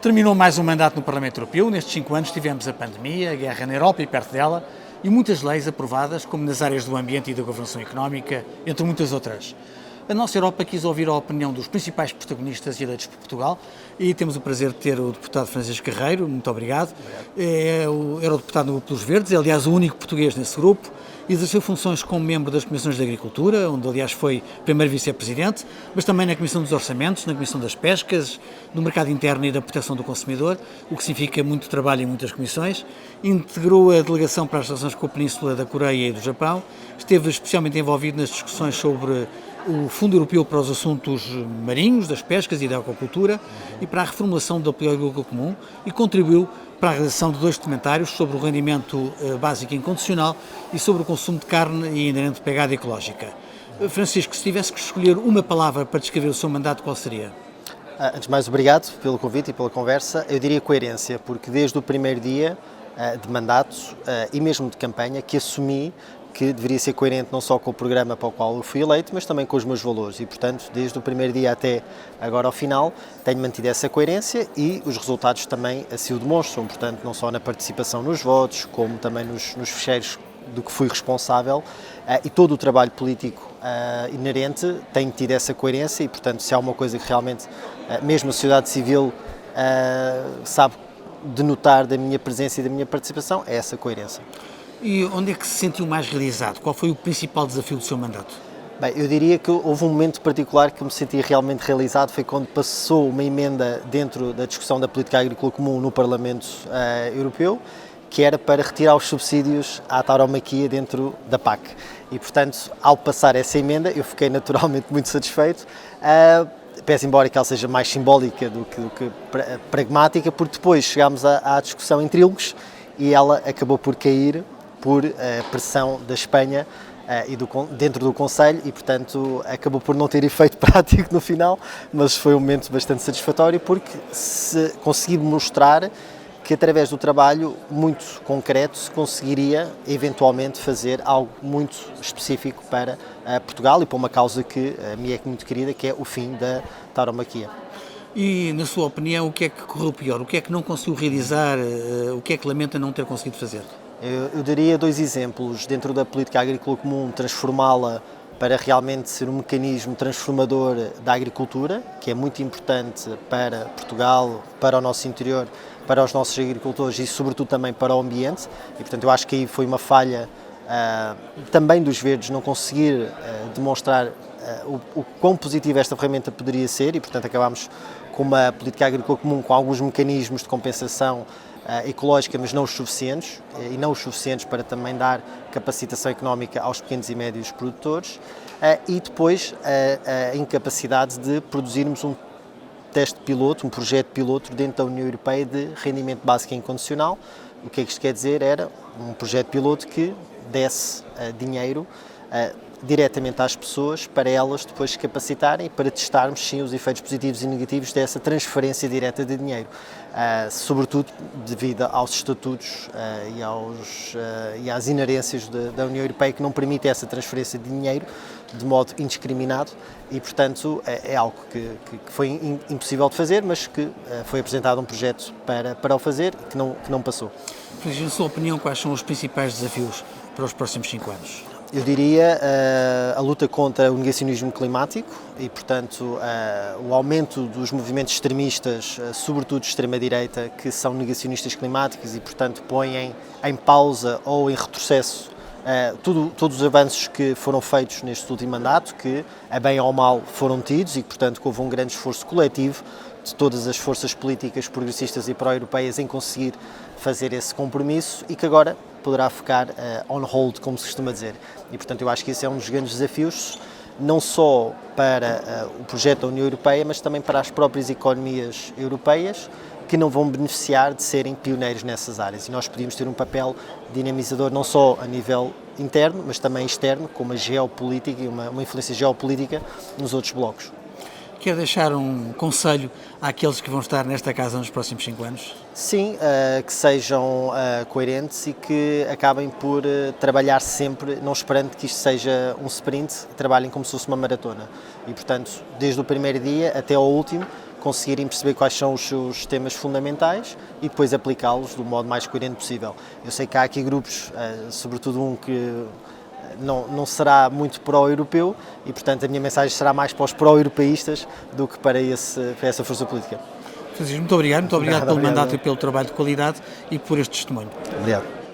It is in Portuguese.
Terminou mais um mandato no Parlamento Europeu. Nestes 5 anos tivemos a pandemia, a guerra na Europa e perto dela, e muitas leis aprovadas, como nas áreas do ambiente e da governação económica, entre muitas outras. A nossa Europa quis ouvir a opinião dos principais protagonistas e eleitos por Portugal, e temos o prazer de ter o deputado Francisco Guerreiro. Muito obrigado. É o eurodeputado no Grupo dos Verdes, é aliás o único português nesse grupo. Exerceu funções como membro das Comissões de Agricultura, onde aliás foi primeiro vice-presidente, mas também na Comissão dos Orçamentos, na Comissão das Pescas, no Mercado Interno e da Proteção do Consumidor, o que significa muito trabalho em muitas comissões. Integrou a delegação para as relações com a Península da Coreia e do Japão, esteve especialmente envolvido nas discussões sobre o Fundo Europeu para os Assuntos Marinhos, das Pescas e da Aquacultura e para a reformulação do apoio agrícola comum, e contribuiu para a realização de 2 documentários sobre o rendimento básico incondicional e sobre o consumo de carne e inerente pegada ecológica. Francisco, se tivesse que escolher uma palavra para descrever o seu mandato, qual seria? Antes de mais, obrigado pelo convite e pela conversa. Eu diria coerência, porque desde o primeiro dia de mandato e mesmo de campanha que assumi que deveria ser coerente não só com o programa para o qual eu fui eleito, mas também com os meus valores e, portanto, desde o primeiro dia até agora ao final, tenho mantido essa coerência e os resultados também assim o demonstram, portanto, não só na participação nos votos, como também nos fecheiros do que fui responsável e todo o trabalho político inerente tem tido essa coerência e, portanto, se há uma coisa que realmente mesmo a sociedade civil sabe denotar da minha presença e da minha participação, é essa coerência. E onde é que se sentiu mais realizado? Qual foi o principal desafio do seu mandato? Bem, eu diria que houve um momento particular que me senti realmente realizado, foi quando passou uma emenda dentro da discussão da política agrícola comum no Parlamento Europeu, que era para retirar os subsídios à tauromaquia dentro da PAC. E, portanto, ao passar essa emenda, eu fiquei naturalmente muito satisfeito, pese embora que ela seja mais simbólica do que pragmática, porque depois chegámos à discussão em trílogos e ela acabou por cair por pressão da Espanha dentro do Conselho e, portanto, acabou por não ter efeito prático no final, mas foi um momento bastante satisfatório porque se conseguiu mostrar que através do trabalho muito concreto se conseguiria eventualmente fazer algo muito específico para Portugal e para uma causa que a mim é muito querida, que é o fim da tauromaquia. E, na sua opinião, o que é que correu pior? O que é que não conseguiu realizar? O que é que lamenta não ter conseguido fazer? Eu daria 2 exemplos. Dentro da política agrícola comum, transformá-la para realmente ser um mecanismo transformador da agricultura, que é muito importante para Portugal, para o nosso interior, para os nossos agricultores e, sobretudo, também para o ambiente. E, portanto, eu acho que aí foi uma falha também dos Verdes não conseguir demonstrar o quão positiva esta ferramenta poderia ser e, portanto, acabámos com uma política agrícola comum com alguns mecanismos de compensação ecológica, mas não os suficientes, e não os suficientes para também dar capacitação económica aos pequenos e médios produtores, e depois a incapacidade de produzirmos um teste piloto, um projeto piloto dentro da União Europeia de rendimento básico incondicional. O que é que isto quer dizer? Era um projeto piloto que desse dinheiro diretamente às pessoas, para elas depois se capacitarem, para testarmos sim os efeitos positivos e negativos dessa transferência direta de dinheiro, sobretudo devido aos estatutos e às inerências da União Europeia que não permitem essa transferência de dinheiro de modo indiscriminado e, portanto, é algo que foi impossível de fazer, mas que foi apresentado um projeto para o fazer que não passou. Na sua opinião, quais são os principais desafios para os próximos 5 anos? Eu diria a luta contra o negacionismo climático e, portanto, o aumento dos movimentos extremistas, sobretudo de extrema-direita, que são negacionistas climáticos e, portanto, põem em pausa ou em retrocesso todos os avanços que foram feitos neste último mandato, que, a bem ou mal, foram tidos e, portanto, que houve um grande esforço coletivo de todas as forças políticas progressistas e pró-europeias em conseguir fazer esse compromisso e que agora poderá ficar on hold, como se costuma dizer. E, portanto, eu acho que esse é um dos grandes desafios, não só para o projeto da União Europeia, mas também para as próprias economias europeias, que não vão beneficiar de serem pioneiros nessas áreas. E nós podíamos ter um papel dinamizador não só a nível interno, mas também externo, com uma geopolítica e uma influência geopolítica nos outros blocos. Quer deixar um conselho àqueles que vão estar nesta casa nos próximos 5 anos? Sim, que sejam coerentes e que acabem por trabalhar sempre, não esperando que isto seja um sprint, trabalhem como se fosse uma maratona. E, portanto, desde o primeiro dia até ao último, conseguirem perceber quais são os seus temas fundamentais e depois aplicá-los do modo mais coerente possível. Eu sei que há aqui grupos, sobretudo um que não será muito pró-europeu e, portanto, a minha mensagem será mais para os pró-europeístas do que para essa força política. Francisco, muito obrigado pelo mandato e pelo trabalho de qualidade e por este testemunho. Obrigado.